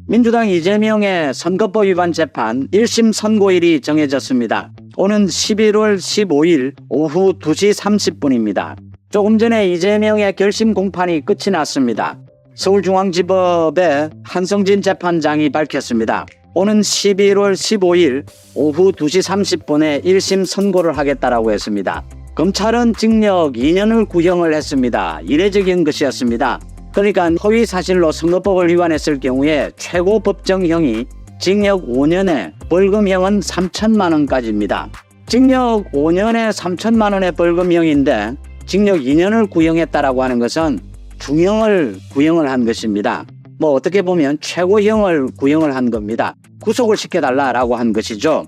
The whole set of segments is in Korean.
민주당 이재명의 선거법 위반 재판 1심 선고일이 정해졌습니다. 오는 11월 15일 오후 2시 30분입니다. 조금 전에 이재명의 결심 공판이 끝이 났습니다. 서울중앙지법의 한성진 재판장이 밝혔습니다. 오는 11월 15일 오후 2시 30분에 1심 선고를 하겠다라고 했습니다. 검찰은 징역 2년을 구형을 했습니다. 이례적인 것이었습니다. 그러니까 허위사실로 선거법을 위반했을 경우에 최고 법정형이 징역 5년에 벌금형은 3천만 원까지입니다. 징역 5년에 3천만 원의 벌금형인데 징역 2년을 구형했다라고 하는 것은 중형을 구형을 한 것입니다. 어떻게 보면 최고형을 구형을 한 겁니다. 구속을 시켜달라라고 한 것이죠.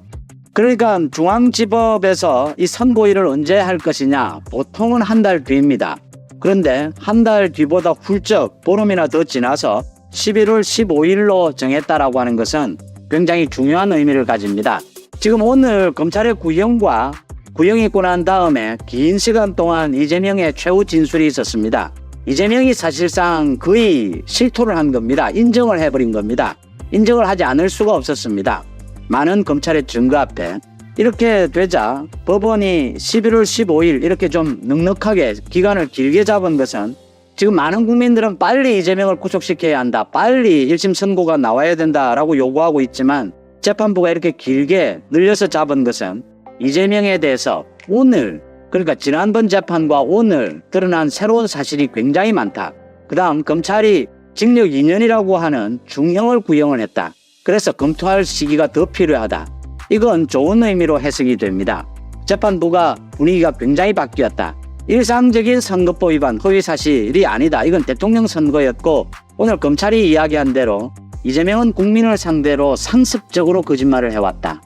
그러니까 중앙지법에서 이 선고일을 언제 할 것이냐, 보통은 한 달 뒤입니다. 그런데 한 달 뒤보다 훌쩍 보름이나 더 지나서 11월 15일로 정했다라고 하는 것은 굉장히 중요한 의미를 가집니다. 지금 오늘 검찰의 구형이 있고 난 다음에 긴 시간 동안 이재명의 최후 진술이 있었습니다. 이재명이 사실상 거의 실토를 한 겁니다. 인정을 해버린 겁니다. 인정을 하지 않을 수가 없었습니다. 많은 검찰의 증거 앞에. 이렇게 되자 법원이 11월 15일 이렇게 좀 넉넉하게 기간을 길게 잡은 것은 지금 많은 국민들은 빨리 이재명을 구속시켜야 한다, 빨리 1심 선고가 나와야 된다라고 요구하고 있지만 재판부가 이렇게 길게 늘려서 잡은 것은 이재명에 대해서 오늘, 그러니까 지난번 재판과 오늘 드러난 새로운 사실이 굉장히 많다. 그 다음 검찰이 징역 2년이라고 하는 중형을 구형을 했다. 그래서 검토할 시기가 더 필요하다. 이건 좋은 의미로 해석이 됩니다. 재판부가 분위기가 굉장히 바뀌었다. 일상적인 선거법 위반 허위사실이 아니다. 이건 대통령 선거였고 오늘 검찰이 이야기한 대로 이재명은 국민을 상대로 상습적으로 거짓말을 해왔다.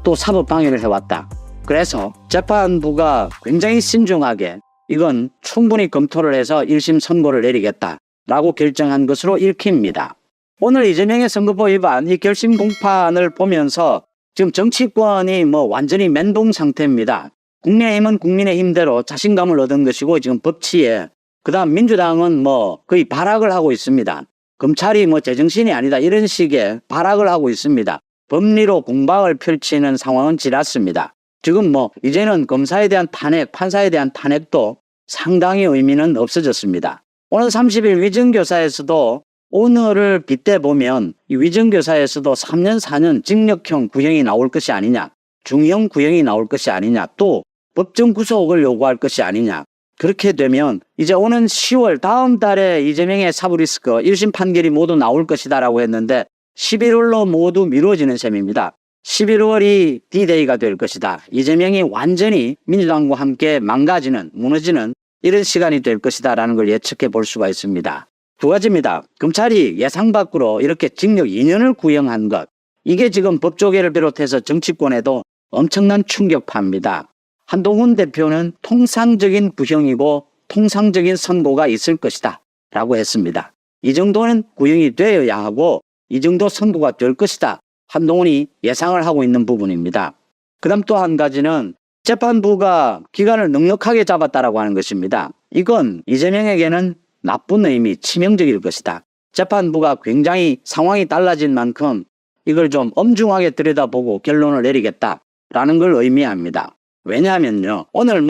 또 사법방해를 해왔다. 그래서 재판부가 굉장히 신중하게 이건 충분히 검토를 해서 1심 선고를 내리겠다라고 결정한 것으로 읽힙니다. 오늘 이재명의 선거법 위반 이 결심 공판을 보면서 지금 정치권이 완전히 멘붕 상태입니다. 국민의힘은 국민의힘대로 자신감을 얻은 것이고 지금 법치에, 그 다음 민주당은 거의 발악을 하고 있습니다. 검찰이 제정신이 아니다 이런 식의 발악을 하고 있습니다. 법리로 공방을 펼치는 상황은 지났습니다. 지금 이제는 검사에 대한 탄핵, 판사에 대한 탄핵도 상당히 의미는 없어졌습니다. 오늘 30일 위정교사에서도 오늘을 빗대보면 이 위정교사에서도 3년 4년 징역형 구형이 나올 것이 아니냐, 중형 구형이 나올 것이 아니냐, 또 법정 구속을 요구할 것이 아니냐. 그렇게 되면 이제 오는 10월 다음 달에 이재명의 사브리스크 1심 판결이 모두 나올 것이다 라고 했는데 11월로 모두 미뤄지는 셈입니다. 11월이 D-Day가 될 것이다. 이재명이 완전히 민주당과 함께 망가지는, 무너지는 이런 시간이 될 것이다 라는 걸 예측해 볼 수가 있습니다. 두 가지입니다. 검찰이 예상 밖으로 이렇게 징역 2년을 구형한 것, 이게 지금 법조계를 비롯해서 정치권에도 엄청난 충격파입니다. 한동훈 대표는 통상적인 구형이고 통상적인 선고가 있을 것이다 라고 했습니다. 이 정도는 구형이 되어야 하고 이 정도 선고가 될 것이다. 한동훈이 예상을 하고 있는 부분입니다. 그 다음 또 한 가지는 재판부가 기간을 넉넉하게 잡았다라고 하는 것입니다. 이건 이재명에게는 나쁜 의미, 치명적일 것이다. 재판부가 굉장히 상황이 달라진 만큼 이걸 좀 엄중하게 들여다보고 결론을 내리겠다라는 걸 의미합니다. 왜냐하면요, 오늘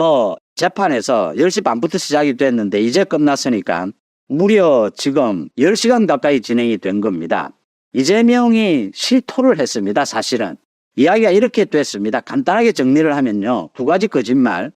재판에서 10시 반부터 시작이 됐는데 이제 끝났으니까 무려 지금 10시간 가까이 진행이 된 겁니다. 이재명이 실토를 했습니다. 사실은 이야기가 이렇게 됐습니다. 간단하게 정리를 하면요, 두 가지 거짓말.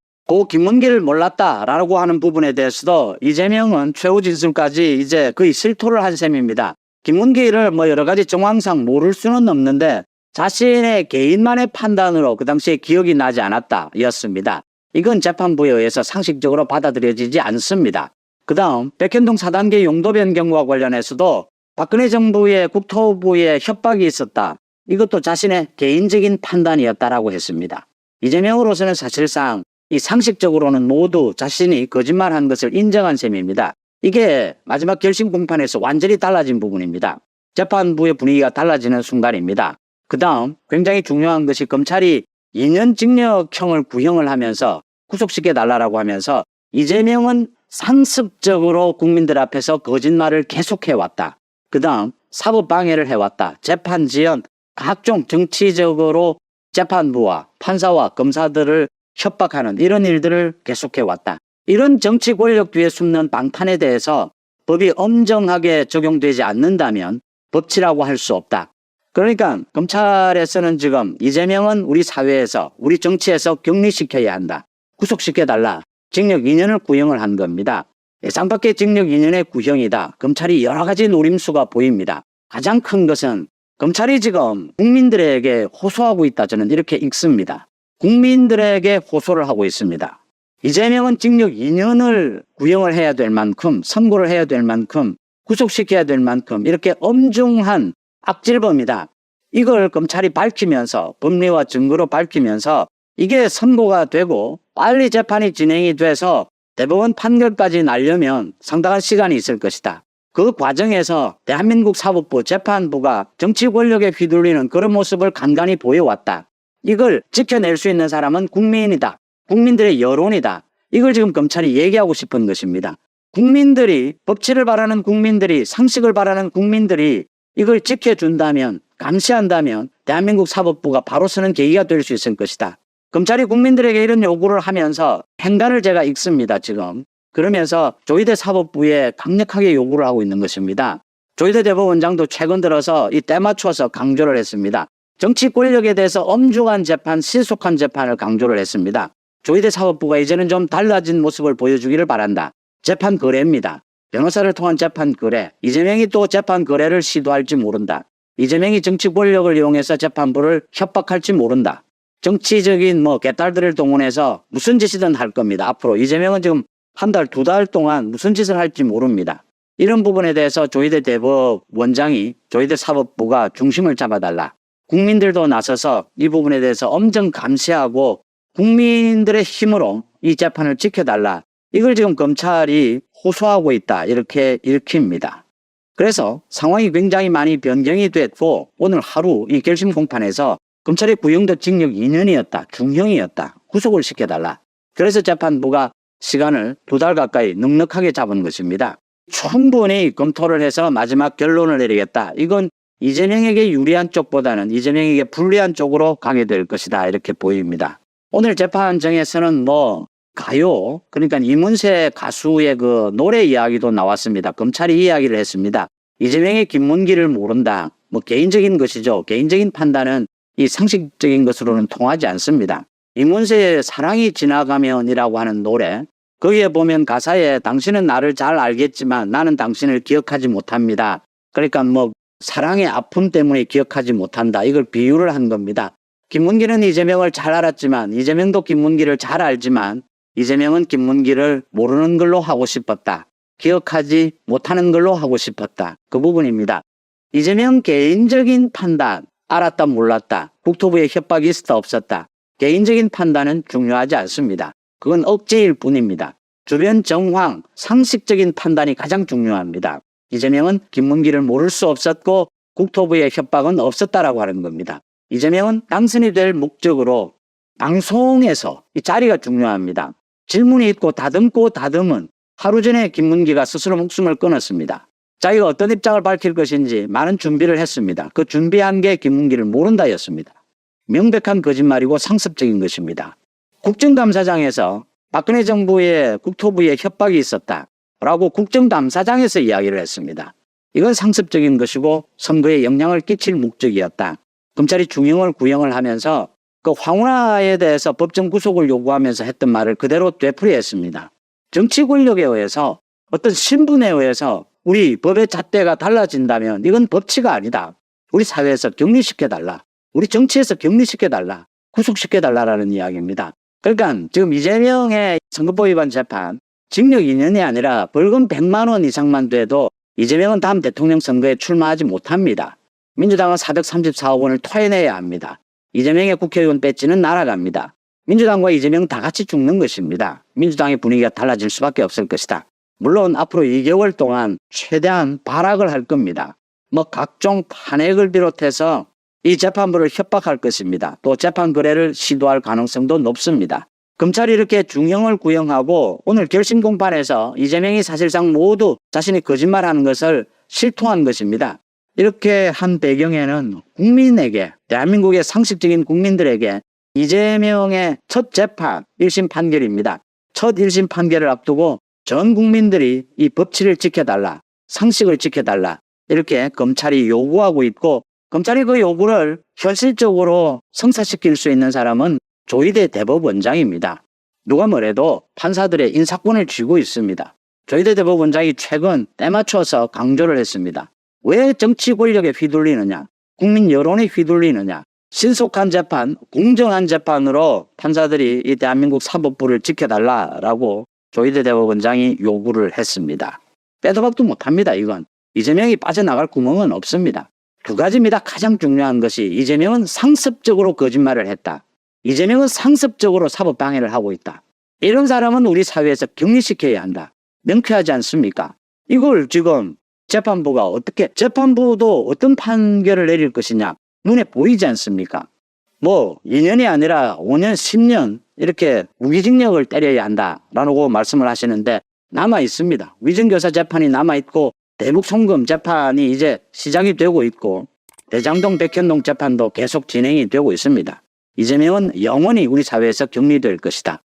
김문기를 몰랐다라고 하는 부분에 대해서도 이재명은 최후 진술까지 이제 거의 실토를 한 셈입니다. 김문기를 여러 가지 정황상 모를 수는 없는데 자신의 개인만의 판단으로 그 당시에 기억이 나지 않았다 였습니다. 이건 재판부에 의해서 상식적으로 받아들여지지 않습니다. 그 다음 백현동 4단계 용도 변경과 관련해서도 박근혜 정부의 국토부의 협박이 있었다. 이것도 자신의 개인적인 판단이었다라고 했습니다. 이재명으로서는 사실상 이 상식적으로는 모두 자신이 거짓말한 것을 인정한 셈입니다. 이게 마지막 결심 공판에서 완전히 달라진 부분입니다. 재판부의 분위기가 달라지는 순간입니다. 그 다음 굉장히 중요한 것이 검찰이 2년 징역형을 구형을 하면서 구속시켜달라고 하면서 이재명은 상습적으로 국민들 앞에서 거짓말을 계속해왔다. 그 다음 사법방해를 해왔다. 재판 지연, 각종 정치적으로 재판부와 판사와 검사들을 협박하는 이런 일들을 계속해왔다. 이런 정치 권력 뒤에 숨는 방탄에 대해서 법이 엄정하게 적용되지 않는다면 법치라고 할 수 없다. 그러니까 검찰에서는 지금 이재명은 우리 사회에서 우리 정치에서 격리시켜야 한다. 구속시켜달라. 징역 2년을 구형을 한 겁니다. 예상 밖의 징역 2년의 구형이다. 검찰이 여러 가지 노림수가 보입니다. 가장 큰 것은 검찰이 지금 국민들에게 호소하고 있다. 저는 이렇게 읽습니다. 국민들에게 호소를 하고 있습니다. 이재명은 징역 2년을 구형을 해야 될 만큼, 선고를 해야 될 만큼, 구속시켜야 될 만큼 이렇게 엄중한 악질범이다. 이걸 검찰이 밝히면서, 법리와 증거로 밝히면서 이게 선고가 되고 빨리 재판이 진행이 돼서 대법원 판결까지 나려면 상당한 시간이 있을 것이다. 그 과정에서 대한민국 사법부, 재판부가 정치 권력에 휘둘리는 그런 모습을 간간히 보여왔다. 이걸 지켜낼 수 있는 사람은 국민이다. 국민들의 여론이다. 이걸 지금 검찰이 얘기하고 싶은 것입니다. 국민들이, 법치를 바라는 국민들이, 상식을 바라는 국민들이 이걸 지켜준다면, 감시한다면 대한민국 사법부가 바로 서는 계기가 될 수 있을 것이다. 검찰이 국민들에게 이런 요구를 하면서 행간을 제가 읽습니다. 지금. 그러면서 조희대 사법부에 강력하게 요구를 하고 있는 것입니다. 조희대 대법원장도 최근 들어서 이 때 맞춰서 강조를 했습니다. 정치 권력에 대해서 엄중한 재판, 신속한 재판을 강조를 했습니다. 조희대 사법부가 이제는 좀 달라진 모습을 보여주기를 바란다. 재판 거래입니다. 변호사를 통한 재판 거래. 이재명이 또 재판 거래를 시도할지 모른다. 이재명이 정치 권력을 이용해서 재판부를 협박할지 모른다. 정치적인 개딸들을 동원해서 무슨 짓이든 할 겁니다. 앞으로 이재명은 지금 한 달, 두 달 동안 무슨 짓을 할지 모릅니다. 이런 부분에 대해서 조희대 대법원장이, 조희대 사법부가 중심을 잡아달라. 국민들도 나서서 이 부분에 대해서 엄정 감시하고 국민들의 힘으로 이 재판을 지켜달라. 이걸 지금 검찰이 호소하고 있다. 이렇게 읽힙니다. 그래서 상황이 굉장히 많이 변경이 됐고 오늘 하루 이 결심 공판에서 검찰의 구형도 징역 2년이었다. 중형이었다. 구속을 시켜달라. 그래서 재판부가 시간을 두 달 가까이 넉넉하게 잡은 것입니다. 충분히 검토를 해서 마지막 결론을 내리겠다. 이건 이재명에게 유리한 쪽보다는 이재명에게 불리한 쪽으로 가게 될 것이다. 이렇게 보입니다. 오늘 재판정에서는 가요, 그러니까 이문세 가수의 그 노래 이야기도 나왔습니다. 검찰이 이야기를 했습니다. 이재명의 김문기를 모른다. 개인적인 것이죠. 개인적인 판단은 이 상식적인 것으로는 통하지 않습니다. 이문세의 사랑이 지나가면이라고 하는 노래, 거기에 보면 가사에 당신은 나를 잘 알겠지만 나는 당신을 기억하지 못합니다. 그러니까 사랑의 아픔 때문에 기억하지 못한다. 이걸 비유를 한 겁니다. 김문기는 이재명을 잘 알았지만 이재명도 김문기를 잘 알지만 이재명은 김문기를 모르는 걸로 하고 싶었다. 기억하지 못하는 걸로 하고 싶었다. 그 부분입니다. 이재명 개인적인 판단, 알았다 몰랐다. 국토부에 협박이 있었다 없었다. 개인적인 판단은 중요하지 않습니다. 그건 억지일 뿐입니다. 주변 정황, 상식적인 판단이 가장 중요합니다. 이재명은 김문기를 모를 수 없었고 국토부의 협박은 없었다라고 하는 겁니다. 이재명은 당선이 될 목적으로 방송에서 이 자리가 중요합니다. 질문이 있고 다듬은 하루 전에 김문기가 스스로 목숨을 끊었습니다. 자기가 어떤 입장을 밝힐 것인지 많은 준비를 했습니다. 그 준비한 게 김문기를 모른다였습니다. 명백한 거짓말이고 상습적인 것입니다. 국정감사장에서 박근혜 정부의 국토부에 협박이 있었다라고 국정감사장에서 이야기를 했습니다. 이건 상습적인 것이고 선거에 영향을 끼칠 목적이었다. 검찰이 중형을 구형을 하면서 그 황운하에 대해서 법정 구속을 요구하면서 했던 말을 그대로 되풀이했습니다. 정치 권력에 의해서 어떤 신분에 의해서 우리 법의 잣대가 달라진다면 이건 법치가 아니다. 우리 사회에서 격리시켜달라. 우리 정치에서 격리시켜달라. 구속시켜달라라는 이야기입니다. 그러니까 지금 이재명의 선거법 위반 재판 징역 2년이 아니라 벌금 100만 원 이상만 돼도 이재명은 다음 대통령 선거에 출마하지 못합니다. 민주당은 434억 원을 토해내야 합니다. 이재명의 국회의원 배지는 날아갑니다. 민주당과 이재명 다 같이 죽는 것입니다. 민주당의 분위기가 달라질 수밖에 없을 것이다. 물론 앞으로 2개월 동안 최대한 발악을 할 겁니다. 각종 탄핵을 비롯해서 이 재판부를 협박할 것입니다. 또 재판 거래를 시도할 가능성도 높습니다. 검찰이 이렇게 중형을 구형하고 오늘 결심 공판에서 이재명이 사실상 모두 자신이 거짓말하는 것을 실토한 것입니다. 이렇게 한 배경에는 국민에게, 대한민국의 상식적인 국민들에게 이재명의 첫 재판 1심 판결입니다. 첫 1심 판결을 앞두고 전 국민들이 이 법치를 지켜달라, 상식을 지켜달라 이렇게 검찰이 요구하고 있고, 검찰이 그 요구를 현실적으로 성사시킬 수 있는 사람은 조희대 대법원장입니다. 누가 뭐래도 판사들의 인사권을 쥐고 있습니다. 조희대 대법원장이 최근 때맞춰서 강조를 했습니다. 왜 정치 권력에 휘둘리느냐, 국민 여론에 휘둘리느냐, 신속한 재판, 공정한 재판으로 판사들이 이 대한민국 사법부를 지켜달라라고 조희대 대법원장이 요구를 했습니다. 빼도 박도 못합니다. 이건 이재명이 빠져나갈 구멍은 없습니다. 두 가지입니다. 가장 중요한 것이 이재명은 상습적으로 거짓말을 했다. 이재명은 상습적으로 사법 방해를 하고 있다. 이런 사람은 우리 사회에서 격리시켜야 한다. 명쾌하지 않습니까? 이걸 지금 재판부가 어떻게, 재판부도 어떤 판결을 내릴 것이냐 눈에 보이지 않습니까? 뭐 2년이 아니라 5년, 10년 이렇게 무기징역을 때려야 한다라고 말씀을 하시는데 남아 있습니다. 위증교사 재판이 남아 있고 대북 송금 재판이 이제 시작이 되고 있고 대장동 백현동 재판도 계속 진행이 되고 있습니다. 이재명은 영원히 우리 사회에서 격리될 것이다.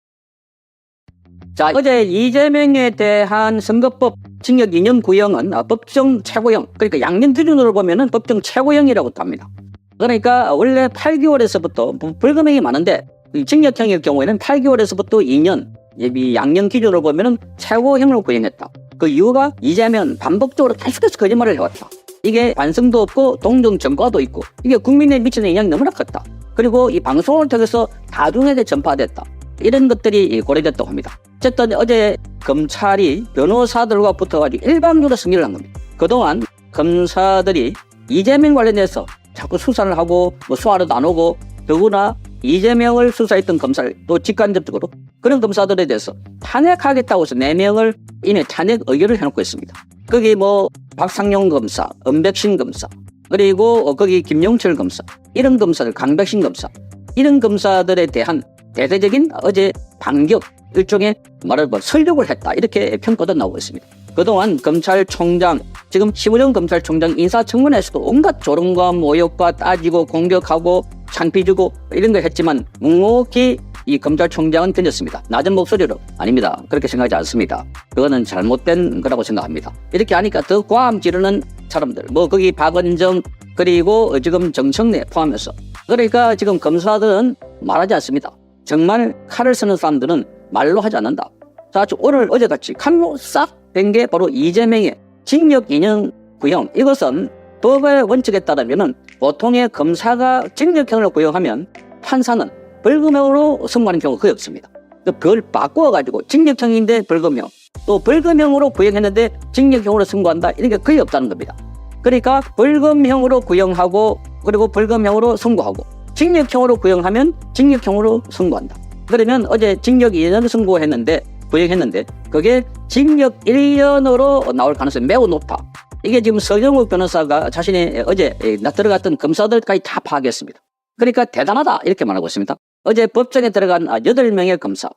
자, 어제 이재명에 대한 선거법 징역 2년 구형은 법정 최고형, 그러니까 양년 기준으로 보면은 법정 최고형이라고 합니다. 그러니까 원래 8개월에서부터 벌금형이 많은데 징역형일 경우에는 8개월에서부터 2년, 예비 양년 기준으로 보면은 최고형으로 구형했다. 그 이유가 이재명 반복적으로 계속해서 거짓말을 해왔다. 이게 반성도 없고 동정 전과도 있고 이게 국민에 미치는 영향이 너무나 컸다. 그리고 이 방송을 통해서 다중에게 전파됐다. 이런 것들이 고려됐다고 합니다. 어쨌든 어제 검찰이 변호사들과 붙어가지고 일방적으로 승리를 한 겁니다. 그동안 검사들이 이재명 관련해서 자꾸 수사를 하고 뭐 수사로도 안 오고, 더구나 이재명을 수사했던 검사를 또 직간접적으로 그런 검사들에 대해서 탄핵하겠다고 해서 4명을 이미 탄핵 의결을 해놓고 있습니다. 거기 뭐 박상용 검사, 은백신 검사, 그리고 거기 김용철 검사, 이런 검사들, 강백신 검사, 이런 검사들에 대한 대대적인 어제 반격, 일종의 말하자면 설득을 했다, 이렇게 평가도 나오고 있습니다. 그동안 검찰총장, 지금 심우정 검찰총장 인사청문회에서도 온갖 조롱과 모욕과 따지고 공격하고 창피 주고 이런 걸 했지만 묵묵히 이 검찰총장은 던졌습니다. 낮은 목소리로 아닙니다, 그렇게 생각하지 않습니다, 그거는 잘못된 거라고 생각합니다. 이렇게 하니까 더 과함 지르는 사람들, 뭐 거기 박은정, 그리고 지금 정청래 포함해서, 그러니까 지금 검사들은 말하지 않습니다. 정말 칼을 쓰는 사람들은 말로 하지 않는다. 자, 오늘 어제같이 칼로 싹 된 게 바로 이재명의 징역 2년 구형. 이것은 법의 원칙에 따르면 보통의 검사가 징역형을 구형하면 판사는 벌금형으로 선고하는 경우가 거의 없습니다. 그걸 바꿔가지고 징역형인데 벌금형, 또 벌금형으로 구형했는데 징역형으로 선고한다, 이런 게 거의 없다는 겁니다. 그러니까 벌금형으로 구형하고, 그리고 벌금형으로 선고하고, 징역형으로 구형하면 징역형으로 선고한다. 그러면 어제 징역 2년 선고했는데, 구형했는데 그게 징역 1년으로 나올 가능성이 매우 높다. 이게 지금 서정욱 변호사가 자신이 어제 들어갔던 검사들까지 다 파악했습니다. 그러니까 대단하다, 이렇게 말하고 있습니다. 어제 법정에 들어간 8명의 검사,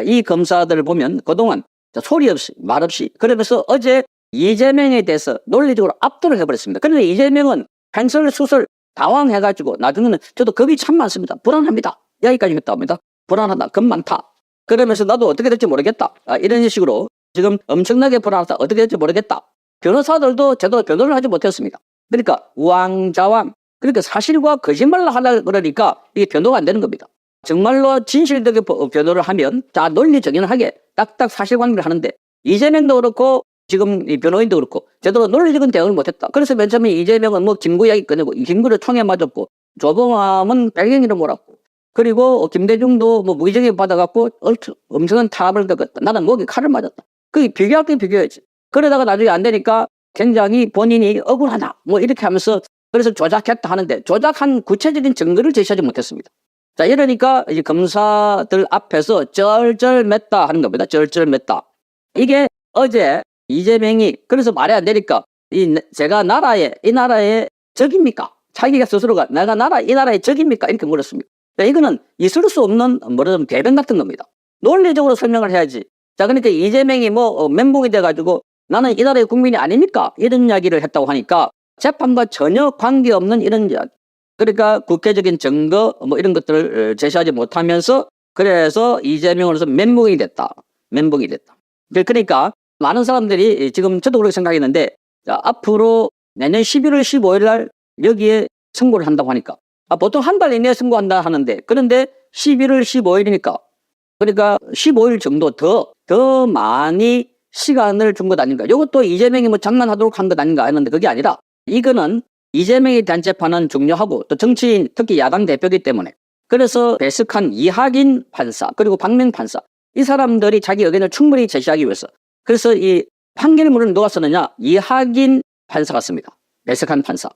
이 검사들을 보면 그동안 소리 없이 말 없이, 그러면서 어제 이재명에 대해서 논리적으로 압도를 해버렸습니다. 그런데 이재명은 횡설수설 당황해가지고 나중에는 저도 겁이 참 많습니다, 불안합니다, 여기까지 했다 합니다. 불안하다, 겁 많다, 그러면서 나도 어떻게 될지 모르겠다, 이런 식으로 지금 엄청나게 불안하다, 어떻게 될지 모르겠다. 변호사들도 제대로 변호를 하지 못했습니다. 그러니까 우왕좌왕, 그러니까 사실과 거짓말을 하려 그러니까 이게 변호가 안 되는 겁니다. 정말로 진실되게 변호를 하면 자, 논리적연하게 딱딱 사실관계를 하는데, 이재명도 그렇고 지금 이 변호인도 그렇고 제대로 논리적인 대응을 못했다. 그래서 맨 처음에 이재명은 뭐 김구 이야기 꺼내고 김구를 총에 맞았고, 조봉암은 백령이를 몰았고, 그리고 김대중도 뭐 무기징역 받아갖고 엄청난 탄압을 겪었다, 나는 목에 칼을 맞았다. 그게 비교할 때 비교해야지. 그러다가 나중에 안 되니까 굉장히 본인이 억울하다 뭐 이렇게 하면서, 그래서 조작했다 하는데 조작한 구체적인 증거를 제시하지 못했습니다. 자, 이러니까 이제 검사들 앞에서 쩔쩔맸다 하는 겁니다. 쩔쩔맸다. 이게 어제 이재명이 그래서 말이 안 되니까 제가 이 나라의 적입니까? 자기가 스스로가 내가 이 나라의 적입니까? 이렇게 물었습니다. 이거는 있을 수 없는 뭐라면 궤변 같은 겁니다. 논리적으로 설명을 해야지. 자, 그러니까 이재명이 뭐 멘붕이 돼가지고 나는 이 나라의 국민이 아닙니까? 이런 이야기를 했다고 하니까 재판과 전혀 관계없는 이런 이야기. 그러니까 국회적인 증거 뭐 이런 것들을 제시하지 못하면서 그래서 이재명으로서 멘붕이 됐다. 멘붕이 됐다. 그러니까 많은 사람들이 지금 저도 그렇게 생각했는데 자, 앞으로 내년 11월 15일 날 여기에 선고를 한다고 하니까 보통 한 달 이내에 선고한다 하는데 그런데 11월 15일이니까 그러니까 15일 정도 더 많이 시간을 준 것 아닌가. 이것도 이재명이 뭐 장난하도록 한 것 아닌가 했는데 그게 아니라 이거는 이재명에 대한 재판은 중요하고 또 정치인 특히 야당 대표이기 때문에 그래서 배석한 이학인 판사 그리고 박명 판사 이 사람들이 자기 의견을 충분히 제시하기 위해서 그래서 이 판결문을 누가 썼느냐 이학인 판사가 씁니다. 배석한 판사.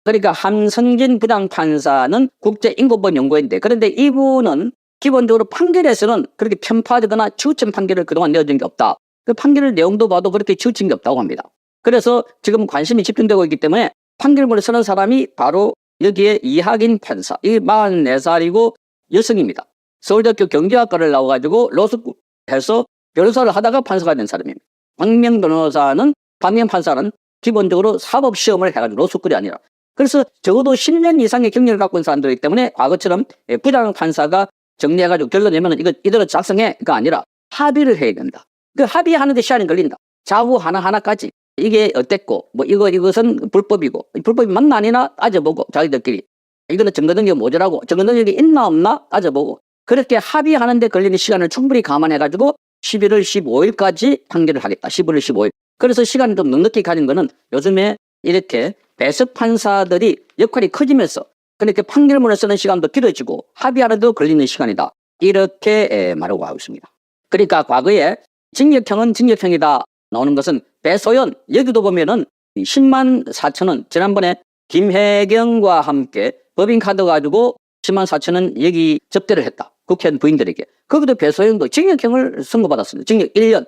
그러니까 함성진 부장판사는 국제인권법 연구인데 그런데 이분은 기본적으로 판결에서는 그렇게 편파되거나 치우친 판결을 그동안 내어준 게 없다. 그 판결 내용도 봐도 그렇게 치우친 게 없다고 합니다. 그래서 지금 관심이 집중되고 있기 때문에 판결문을 쓰는 사람이 바로 여기에 이학인 판사. 이 44살이고 여성입니다. 서울대학교 경제학과를 나와가지고 로스쿨에서 변호사를 하다가 판사가 된 사람입니다. 박명 판사는 기본적으로 사법시험을 해가지고 로스쿨이 아니라 그래서 적어도 10년 이상의 경력을 갖고 있는 사람들이기 때문에 과거처럼 부장 판사가 정리해가지고 결론 내면 이거 이대로 작성해가 아니라 합의를 해야 된다. 그 합의하는데 시간이 걸린다. 자구 하나하나까지 이게 어땠고 뭐 이것은 불법이고 불법이 맞나 아니나 따져보고 자기들끼리 이거는 증거 능력이 모자라고 증거 능력이 있나 없나 따져보고 그렇게 합의하는데 걸리는 시간을 충분히 감안해가지고 11월 15일까지 판결을 하겠다. 11월 15일. 그래서 시간을 좀 넉넉히 가진 거는 요즘에 이렇게 배석 판사들이 역할이 커지면서 그렇게 판결문을 쓰는 시간도 길어지고 합의하는데도 걸리는 시간이다. 이렇게 말하고 하고 있습니다. 그러니까 과거에 징역형은 징역형이다 나오는 것은 배소연 여기도 보면은 10만 4천 원 지난번에 김혜경과 함께 법인카드 가지고 10만 4천 원 여기 접대를 했다. 국회의원 부인들에게. 거기도 배소연도 징역형을 선고받았습니다. 징역 1년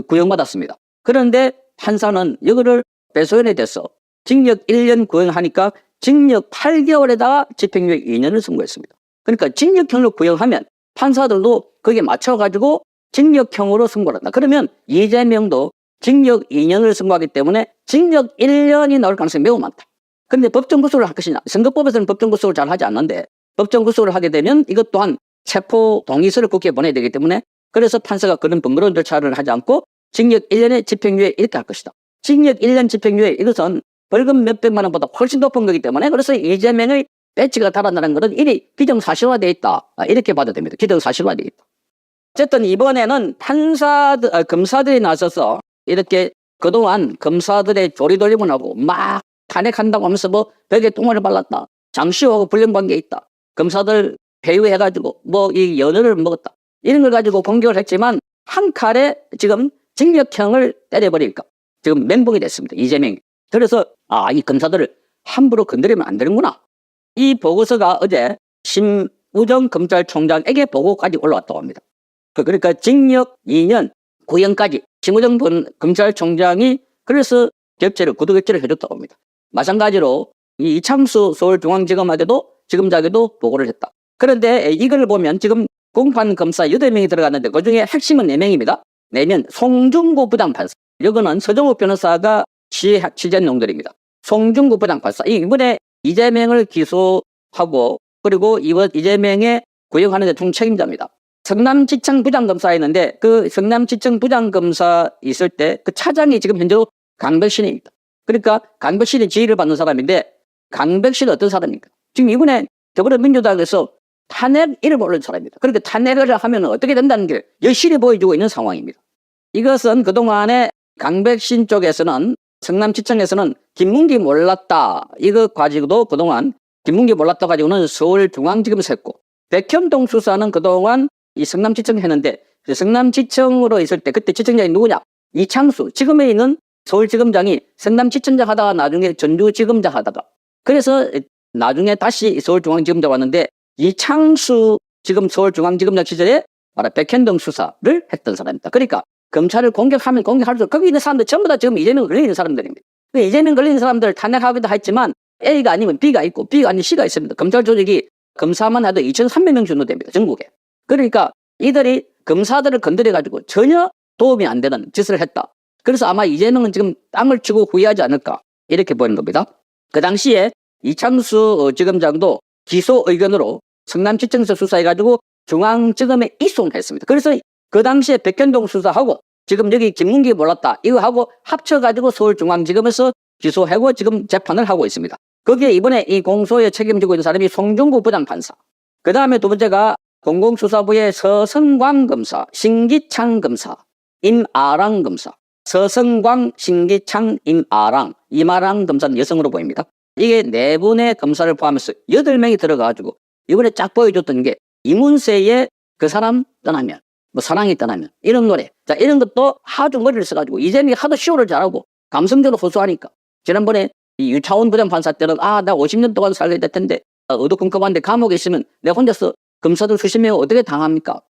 구형받았습니다. 그런데 판사는 이거를 배소연에 대해서 징역 1년 구형하니까 징역 8개월에다가 집행유예 2년을 선고했습니다. 그러니까 징역형을 구형하면 판사들도 거기에 맞춰가지고 징역형으로 선고를 한다. 그러면 이재명도 징역 2년을 선고하기 때문에 징역 1년이 나올 가능성이 매우 많다. 그런데 법정 구속을 할 것이냐. 선거법에서는 법정 구속을 잘 하지 않는데 법정 구속을 하게 되면 이것 또한 체포 동의서를 국회에 보내야 되기 때문에 그래서 판사가 그런 번거로운 절차를 하지 않고 징역 1년의 집행유예 이렇게 할 것이다. 징역 1년 집행유예 이것은 벌금 몇백만 원보다 훨씬 높은 거기 때문에 그래서 이재명의 배지가 달아나는 것은 이리 기정사실화되어 있다. 이렇게 봐도 됩니다. 기정사실화되어 있다. 어쨌든 이번에는 검사들이 나서서 이렇게 그동안 검사들의 조리돌림을 하고 막 탄핵한다고 하면서 뭐 벽에 똥을 발랐다. 장시호하고 불륜관계에 있다. 검사들 회유해가지고 뭐 이 연어를 먹었다. 이런 걸 가지고 공격을 했지만 한 칼에 지금 징역형을 때려버릴까. 지금 멘붕이 됐습니다. 이재명이. 그래서 이 검사들을 함부로 건드리면 안 되는구나. 이 보고서가 어제 심우정 검찰총장에게 보고까지 올라왔다고 합니다. 그러니까 징역 2년 구형까지 심우정 검찰총장이 그래서 구두결제를 해줬다고 합니다. 마찬가지로 이 이창수 서울중앙지검에게도 지검장에게도 보고를 했다. 그런데 이걸 보면 지금 공판 검사 8명이 들어갔는데 그중에 핵심은 4명입니다. 4명 송중구 부장판사. 이거는 서정욱 변호사가 취재한 놈들입니다. 송중구 부장판사. 이번에 이재명을 기소하고 그리고 이번 이재명의 구형하는 데 총책임자입니다. 성남지청 부장검사였는데 그 성남지청 부장검사 있을 때 그 차장이 지금 현재로 강백신입니다. 그러니까 강백신이 지휘를 받는 사람인데 강백신은 어떤 사람입니까? 지금 이번에 더불어민주당에서 탄핵 이름을 올린 사람입니다. 그러니까 탄핵을 하면 어떻게 된다는 게 여실히 보여주고 있는 상황입니다. 이것은 그동안에 강백신 쪽에서는 성남지청에서는 김문기 몰랐다. 이거 가지고도 그동안 김문기 몰랐다 가지고는 서울중앙지검에서 했고 백현동 수사는 그동안 이 성남지청 했는데 성남지청으로 있을 때 그때 지청장이 누구냐? 이창수. 지금에 있는 서울지검장이 성남지청장 하다가 나중에 전주지검장 하다가 그래서 나중에 다시 서울중앙지검장 왔는데 이창수 지금 서울중앙지검장 시절에 바로 백현동 수사를 했던 사람입니다. 그러니까 검찰을 공격하면 공격할수록 거기 있는 사람들 전부 다 지금 이재명 걸리는 사람들입니다. 이재명 걸리는 사람들 탄핵하기도 했지만 A가 아니면 B가 있고 B가 아닌 C가 있습니다. 검찰 조직이 검사만 해도 2,300명 정도 됩니다. 전국에. 그러니까 이들이 검사들을 건드려가지고 전혀 도움이 안 되는 짓을 했다. 그래서 아마 이재명은 지금 땅을 치고 후회하지 않을까 이렇게 보이는 겁니다. 그 당시에 이창수 지검장도 기소 의견으로 성남시청에서 수사해가지고 중앙지검에 입송했습니다. 그래서 그 당시에 백현동 수사하고 지금 여기 김문기 몰랐다 이거 하고 합쳐가지고 서울중앙지검에서 기소하고 지금 재판을 하고 있습니다. 거기에 이번에 이 공소에 책임지고 있는 사람이 송종구 부장판사. 그 다음에 두 번째가 공공수사부의 서성광 검사, 신기창 검사, 임아랑 검사. 서성광, 신기창, 이마랑 검사는 여성으로 보입니다. 이게 네 분의 검사를 포함해서 8명이 들어가가지고 이번에 쫙 보여줬던 게 이문세의 그 사람 떠나면, 뭐 사랑이 떠나면 이런 노래. 자, 이런 것도 아주 머리를 써가지고 이재명이 하도 쇼를 잘하고 감성적으로 호소하니까 지난번에 이 유차원 부장판사 때는 나 50년 동안 살게 될 텐데 어두컴컴한데 감옥에 있으면 내가 혼자서 검사들 수십 명 어떻게 당합니까?